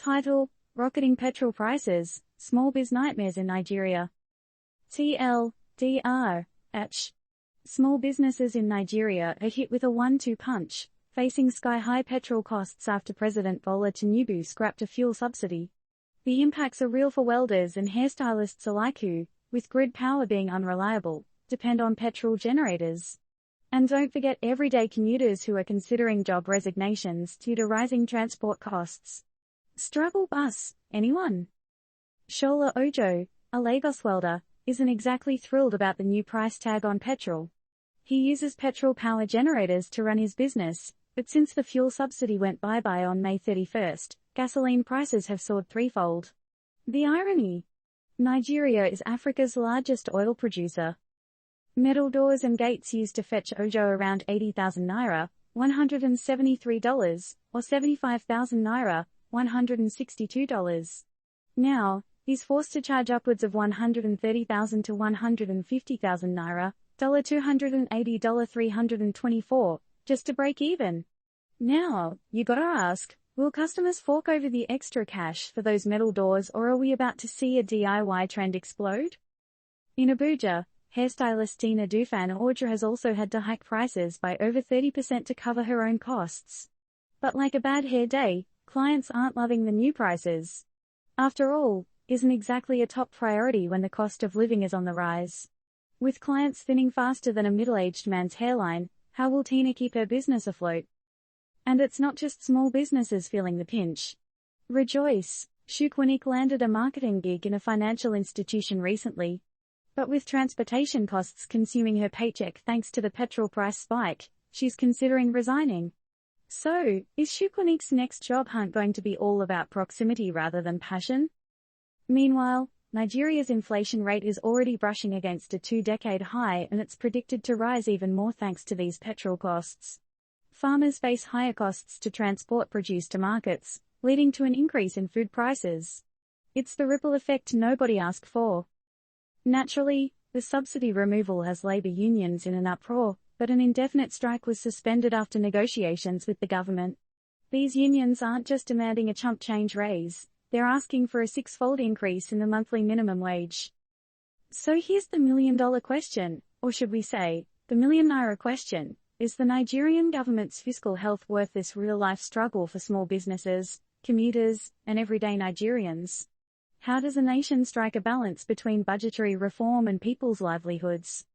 Title: Rocketing Petrol Prices, Small Biz Nightmares in Nigeria. TLDR. Small businesses in Nigeria are hit with a 1-2 punch, facing sky-high petrol costs after President Bola Tinubu scrapped a fuel subsidy. The impacts are real for welders and hairstylists alike who, with grid power being unreliable, depend on petrol generators. And don't forget everyday commuters who are considering job resignations due to rising transport costs. Struggle bus, anyone? Shola Ojo, a Lagos welder, isn't exactly thrilled about the new price tag on petrol. He uses petrol power generators to run his business, but since the fuel subsidy went bye-bye on May 31st, gasoline prices have soared threefold. The irony? Nigeria is Africa's largest oil producer. Metal doors and gates used to fetch Ojo around 80,000 naira, $173, or 75,000 naira, $162. Now, he's forced to charge upwards of 130,000 to 150,000 naira, $280, $324, just to break even. Now, you gotta ask, will customers fork over the extra cash for those metal doors, or are we about to see a DIY trend explode? In Abuja, hairstylist Tina Dufan Audra has also had to hike prices by over 30% to cover her own costs. But like a bad hair day, clients aren't loving the new prices. After all, isn't exactly a top priority when the cost of living is on the rise. With clients thinning faster than a middle-aged man's hairline, how will Tina keep her business afloat? And it's not just small businesses feeling the pinch. Rejoice! Shukwanik landed a marketing gig in a financial institution recently. But with transportation costs consuming her paycheck thanks to the petrol price spike, she's considering resigning. So, is Shukwanik's next job hunt going to be all about proximity rather than passion? Meanwhile, Nigeria's inflation rate is already brushing against a 2-decade high, and it's predicted to rise even more thanks to these petrol costs. Farmers face higher costs to transport produce to markets, leading to an increase in food prices. It's the ripple effect nobody asked for. Naturally, the subsidy removal has labor unions in an uproar, but an indefinite strike was suspended after negotiations with the government. These unions aren't just demanding a chump change raise, they're asking for a 6-fold increase in the monthly minimum wage. So here's the million-dollar question, or should we say, the million-naira question: is the Nigerian government's fiscal health worth this real-life struggle for small businesses, commuters, and everyday Nigerians? How does a nation strike a balance between budgetary reform and people's livelihoods?